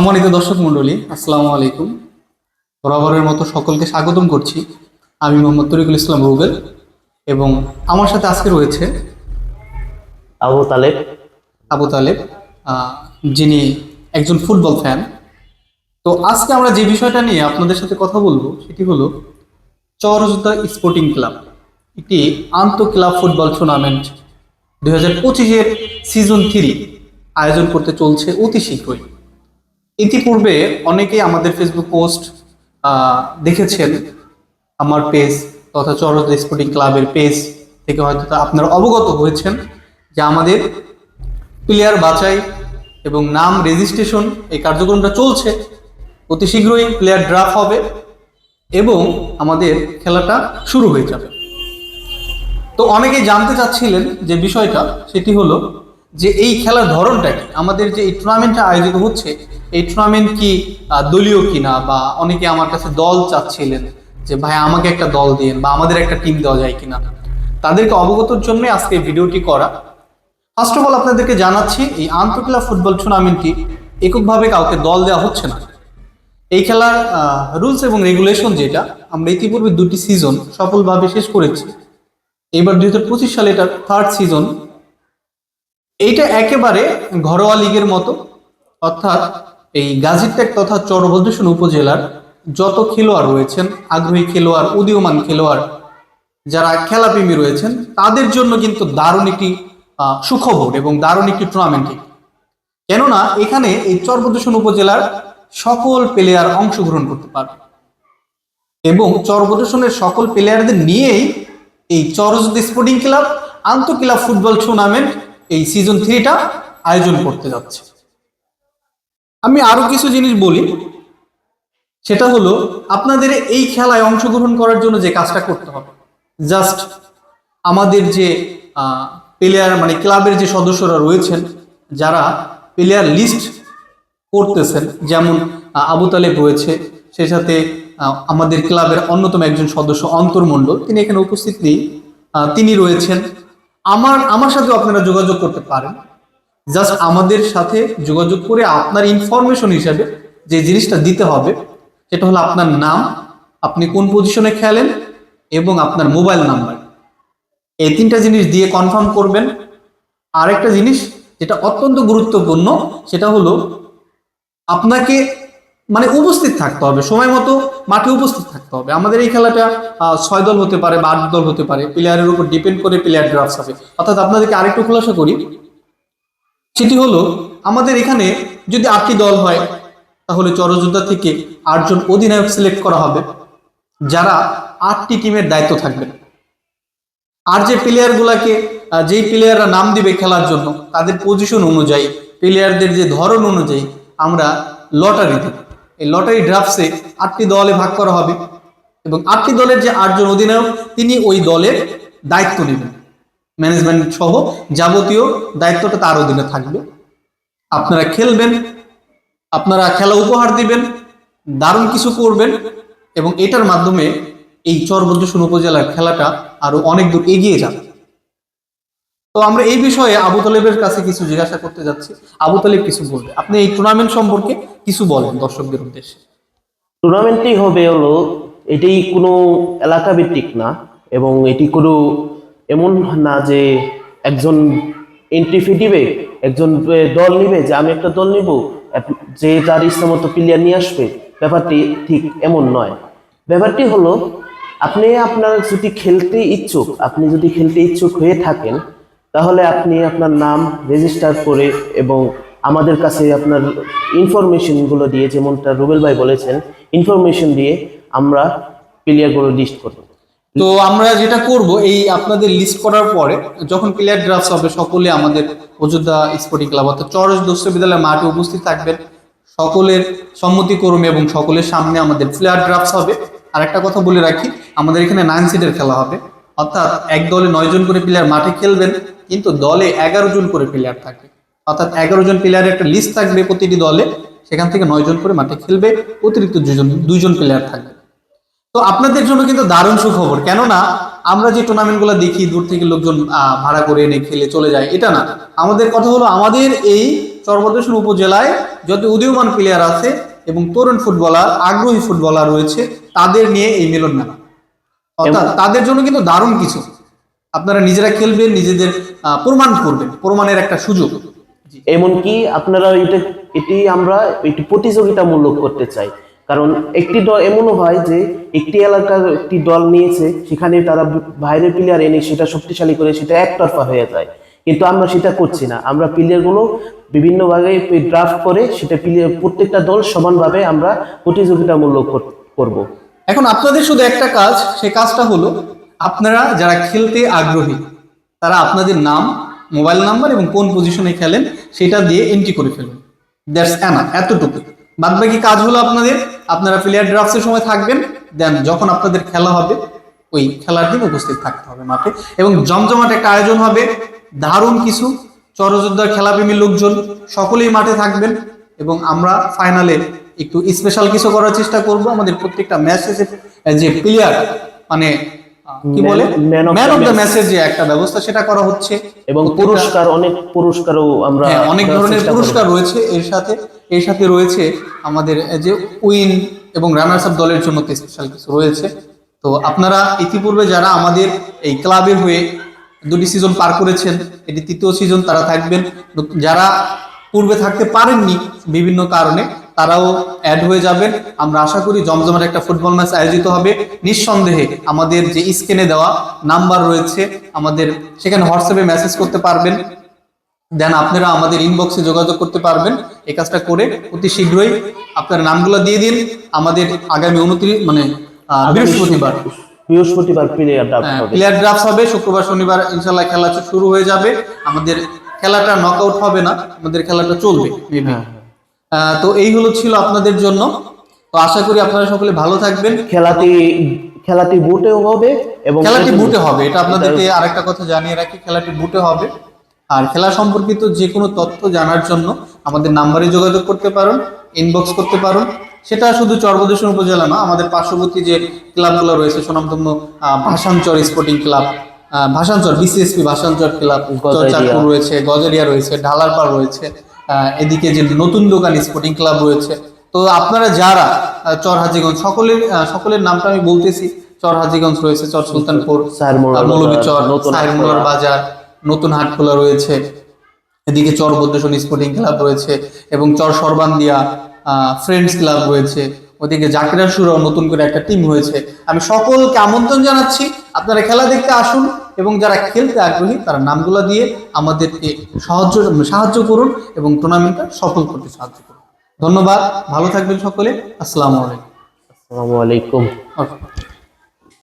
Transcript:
সম্মানিত দর্শক মণ্ডলী, আসসালামু আলাইকুম। বরাবরের মতো সকলকে স্বাগতম করছি। আমি মোহাম্মদ তরিকুল ইসলাম রুবেল এবং আমার সাথে আজকে রয়েছে আবু তালেব। আবু তালেব, আহ, যিনি একজন ফুটবল ফ্যান। তো আজকে আমরা যে বিষয়টা নিয়ে আপনাদের সাথে কথা বলবো সেটি হলো চরজুতা স্পোর্টিং ক্লাব একটি আন্তঃ ক্লাব ফুটবল টুর্নামেন্ট 2025-এর সিজন 3 আয়োজন করতে চলছে অতি শীঘ্রই। ইতিপূর্বে অনেকেই আমাদের ফেসবুক পোস্ট দেখেছেন। আমার পেজ তথা চরজুতা স্পোর্টিং ক্লাবের পেজ থেকে হয়তো আপনারা অবগত হয়েছেন যে আমাদের প্লেয়ার বাছাই এবং নাম রেজিস্ট্রেশন এই কার্যক্রমটা চলছে। অতি শীঘ্রই প্লেয়ার ড্রাফট হবে এবং আমাদের খেলাটা শুরু হয়ে যাবে। তো অনেকেই জানতে চাচ্ছিলেন যে বিষয়টা, সেটি হলো যে এই খেলার ধরনটা কি, আমাদের যে এই টুর্নামেন্টটা আয়োজিত হচ্ছে এই টুর্নামেন্ট কি দলীয় কিনা, বা অনেকে আমার কাছে দল চাচ্ছিলেন যে ভাই আমাকে একটা দল দিন বা আমাদের একটা টিম দেওয়া যায় কিনা। তাদেরকে অবগতর জন্য আজকে এই ভিডিওটি করা। ফার্স্ট অফ অল আপনাদেরকে জানাচ্ছি, এই আন্তঃক্লাব ফুটবল টুর্নামেন্টটি এককভাবে কাউকে দল দেওয়া হচ্ছে না। এই খেলার রুলস এবং রেগুলেশন যেটা, আমরা ইতিপূর্বে 2টি সিজন সফলভাবে শেষ করেছি। এবার 2025 সালে এটা 3rd সিজন। এইটা একেবারে ঘরোয়া লিগের মতো, অর্থাৎ এই গাজীরটেক তথা চরভদ্রেশ্বর উপজেলার যত খেলোয়াড় রয়েছেন, আগ্রহী খেলোয়াড়, উদীয়মান খেলোয়াড়, যারা খেলাপ্রেমী রয়েছেন, তাদের জন্য কিন্তু দারুণ একটি সুখবর এবং দারুণ একটি টুর্নামেন্ট। কেননা এখানে এই চরভদ্রেশ্বর উপজেলার সকল প্লেয়ার অংশগ্রহণ করতে পারবে এবং চরভদ্রেশ্বরের সকল প্লেয়ারদের নিয়েই এই চরজুতা স্পোর্টিং ক্লাব আন্তঃ ক্লাব ফুটবল টুর্নামেন্ট এই সিজন 3টা আয়োজন করতে যাচ্ছে। আমি আরো কিছু জিনিস বলি, সেটা হলো আপনাদের এই খেলায় অংশগ্রহণ করার জন্য যে কাজটা করতে হবে, জাস্ট আমাদের যে প্লেয়ার মানে ক্লাবের যে সদস্যরা রয়েছেন, যারা প্লেয়ার লিস্ট করতেছেন, যেমন আবু তালেব রয়েছে, সেই সাথে আমাদের ক্লাবের অন্যতম একজন সদস্য অন্তর মণ্ডল, তিনি এখানে উপস্থিত নেই, তিনি রয়েছেন। আমার সাথেও আপনারা যোগাযোগ করতে পারেন। জাস্ট আমাদের সাথে যোগাযোগ করে আপনার ইনফরমেশন হিসাবে যে জিনিসটা দিতে হবে সেটা হলো আপনার নাম, আপনি কোন পজিশনে খেলেন এবং আপনার মোবাইল নাম্বার। এই 3টা জিনিস দিয়ে কনফার্ম করবেন। আরেকটা জিনিস যেটা অত্যন্ত গুরুত্বপূর্ণ, সেটা হলো আপনাকে মানে উপস্থিত থাকতে হবে, সময় মতো মাঠে উপস্থিত থাকতে হবে। আমাদের এই খেলাটা 6 দল হতে পারে বা 8 দল হতে পারে, প্লেয়ারের উপর ডিপেন্ড করে প্লেয়ার ড্রাফট হবে। অর্থাৎ আপনাদেরকে আরেকটু খোলাসা করি, সেটি হলো আমাদের এখানে যদি 8টি দল হয় তাহলে চরজুতা থেকে 8 জন অধিনায়ক সিলেক্ট করা হবে, যারা 8টি টিমের দায়িত্ব থাকবেন। আর যে প্লেয়ারগুলাকে যেই প্লেয়াররা নাম দিবে খেলার জন্য, তাদের পজিশন অনুযায়ী, প্লেয়ারদের যে ধরন অনুযায়ী আমরা লটারি দেব। এই লটারি ড্রাফটসে 8টি দলে ভাগ করা হবে এবং 8টি দলের যে 8 জন অধিনায়ক, তিনি ওই দলের দায়িত্ব নেবেন, ম্যানেজমেন্ট সহ যাবতীয় দায়িত্বটা তার অধীনে থাকবে। আপনারা খেলবেন, আপনারা খেলা উপহার দিবেন, দারুণ কিছু করবেন এবং এটার মাধ্যমে এই চরভদ্রেশ্বর উপজেলার খেলাটা আরো অনেক দূর এগিয়ে যাবে। তো আমরা এই বিষয়ে আবু তালেবের কাছে কিছু জিজ্ঞাসা করতে যাচ্ছি। আবু তালেব কিছু বলবে, আপনি এই টুর্নামেন্ট সম্পর্কে কিছু বলেন দর্শকদের উদ্দেশ্যে। টুর্নামেন্টটি হবে হলো, এটি কোনো এলাকা ভিত্তিক না এবং এটি কোনো এমন না যে একজন এন্ট্রি ফি দিবে, একজন দল নিবে যে আমি একটা দল নিব, যে তার ইচ্ছা মতো প্লেয়ার নিয়ে আসবে। ব্যাপারটি ঠিক এমন নয়। ব্যাপারটি হলো আপনি আপনি যদি খেলতে ইচ্ছুক হয়ে থাকেন, তাহলে আপনি আপনার নাম রেজিস্টার করে এবং আমাদের কাছে আপনার ইনফরমেশনগুলো দিয়ে, যেমনটা রুবেল ভাই বলেছেন, ইনফরমেশন দিয়ে আমরা প্লেয়ারগুলো লিস্ট করব। তো আমরা যেটা করব, এই আপনাদের লিস্ট করার পরে যখন প্লেয়ার ড্রাফট হবে, সকলে আমাদের অযোধ্যা স্পোর্টিং ক্লাব অর্থাৎ চরজুতা বিদ্যালয় মাঠে উপস্থিত থাকবেন, সকলের সম্মতিক্রমে এবং সকলের সামনে আমাদের প্লেয়ার ড্রাফট হবে। আর একটা কথা বলে রাখি, আমাদের এখানে 9 সিটের খেলা হবে, অর্থাৎ এক দলে 9 জন করে প্লেয়ার মাঠে খেলবেন, কিন্তু দলে 11 জন করে প্লেয়ার থাকবে। অর্থাৎ 11 জন প্লেয়ারের একটা লিস্ট থাকবে প্রতিটি দলে, সেখান থেকে 9 জন করে মাঠে খেলবে, অতিরিক্ত 2জন প্লেয়ার থাকবে। তো আপনাদের জন্য কিন্তু দারুণ সুখবর, কেননা আমরা যে টুর্নামেন্টগুলো দেখি দূর থেকে লোকজন ভাড়া করে এনে খেলে চলে যায়, এটা না। আমাদের কথা হলো আমাদের এই চরবদ্রেশ্বর উপজেলায় যত উদীয়মান প্লেয়ার আছে এবং তরুণ ফুটবলার, আগ্রহী ফুটবলার রয়েছে, তাদের নিয়ে এই মিলন মেলা। অর্থাৎ তাদের জন্য কিন্তু দারুণ কিছু, আপনারা নিজেরা খেলবেন, নিজেদের প্রমাণ করবেন, প্রমাণের একটা সুযোগ। এমনকি আপনারা এটি আমরা এটি প্রতিযোগিতামূলক করতে চাই। কারণ একটি দল এমনও হয় যে একটি এলাকার একটি দল নিয়েছে, সেখানে তারা বাইরের প্লেয়ার এনে সেটা শক্তিশালী করে সেটা একতরফা হয়ে যায়, কিন্তু আমরা সেটা করছি না। আমরা প্লেয়ারগুলো বিভিন্ন ভাগে ড্রাফট করে সেটা প্লেয়ার প্রত্যেকটা দল সমানভাবে আমরা প্রতিযোগিতামূলক করব। এখন আপনাদের শুধু একটা কাজ, সেই কাজটা হলো আপনারা যারা খেলতে আগ্রহী তারা আপনাদের নাম, মোবাইল নাম্বার এবং কোন পজিশনে খেলেন সেটা দিয়ে এন্ট্রি করে ফেলুন। দ্যাটস এনাফ, এতটুকু। বাদ বাকি কাজ হলো আপনারা প্লেয়ার ড্রাফটের সময় থাকবেন, দেন যখন আপনাদের খেলা হবে ওই খেলার দিন উপস্থিত থাকতে হবে মাঠে, এবং জমজমাট একটা আয়োজন হবে, দারুণ কিছু। চরযোদ্ধার খেলাপ্রেমী লোকজন সকলেই মাঠে থাকবেন, এবং আমরা ফাইনালে একটু স্পেশাল কিছু করার চেষ্টা করব। আমাদের প্রত্যেকটা ম্যাচে যে প্লেয়ার মানে কি বলে ম্যান অফ দ্য ম্যাচের যে একটা ব্যবস্থা সেটা করা হচ্ছে, এবং অনেক পুরস্কারও আমরা অনেক ধরনের পুরস্কার রয়েছে। এর সাথে রয়েছে আমাদের যে উইন এবং রানার্স আপ দলের জন্য স্পেশাল কিছু রয়েছে। তো আপনারা ইতিপূর্বে যারা আমাদের এই ক্লাবের হয়ে 2টি সিজন পার করেছেন, এটি 3য় সিজন, তারা থাকবেন। যারা পূর্বে থাকতে পারেননি বিভিন্ন কারণে, তারাও অ্যাড হয়ে যাবেন। আমরা আশা করি জমজমাট একটা ফুটবল ম্যাচ আয়োজিত হবে। নিঃসন্দেহে আমাদের যে স্ক্রিনে দেওয়া নাম্বার রয়েছে, আমাদের সেখানে হোয়াটসঅ্যাপে মেসেজ করতে পারবেন, দেন আপনারা আমাদের ইনবক্সে যোগাযোগ করতে পারবেন। এই কাজটা করে অতি শীঘ্রই আপনার নামগুলো দিয়ে দিন। আমাদের আগামী 29 মানে বৃহস্পতিবার প্লেয়ার ড্রাফট হবে। শুক্রবার শনিবার ইনশাল্লাহ খেলা শুরু হয়ে যাবে। আমাদের খেলাটা নকআউট হবে না, আমাদের খেলাটা চলবে মেবি। তো এই ছিল আপনাদের জন্য। তো আশা করি আপনারা সকলে ভালো থাকবেন। খেলাটি বুটেও হবে, এবং খেলাটি বুটে হবে, এটা আপনাদেরকে আরেকটা কথা জানিয়ে রাখি, খেলাটি বুটে হবে। আর খেলা সম্পর্কিত যে কোনো তথ্য জানার জন্য আমাদের নাম্বারে যোগাযোগ করতে পারেন, ইনবক্স করতে পারেন। সেটা শুধু চরবদ্রেশ্বর উপজেলা না, আমাদের পার্শ্ববর্তী যে ক্লাবগুলো রয়েছে, সুনামধন্য ভাষাঞ্চর স্পোর্টিং ক্লাব, ভাষাঞ্চর বিসিএসপি ভাষাঞ্চর ক্লাব চাঁদপুর রয়েছে, গজারিয়া রয়েছে, ঢালারপাড় রয়েছে, এদিকে যে নতুন দোকান স্পোর্টিং ক্লাব রয়েছে। তো আপনারা যারা চরহাজিগঞ্জ, সকলের নামটা আমি বলতেছি, চরহাজিগঞ্জ রয়েছে, চর সুলতানপুর, মৌলভীচর, সাহেবমোল্লার বাজার, নতুন হাটখোলা রয়েছে, এদিকে চরবদ্রেশ্বর স্পোর্টিং ক্লাব রয়েছে, এবং চর সর্বান্দিয়া ফ্রেন্ডস ক্লাব রয়েছে, ওদিকে জাকিরা সুরাও নতুন করে একটা টিম হয়েছে। আমি সকলকে আমন্ত্রণ জানাচ্ছি, আপনারা খেলা দেখতে আসুন, এবং যারা খেলতে আগ্রহী তারা নামগুলো দিয়ে আমাদেরকে সাহায্য করুন এবং টুর্নামেন্টটা সফল করতে সাহায্য করুন। ধন্যবাদ, ভালো থাকবেন সকলে। আসসালামু আলাইকুম। আসসালামু আলাইকুম।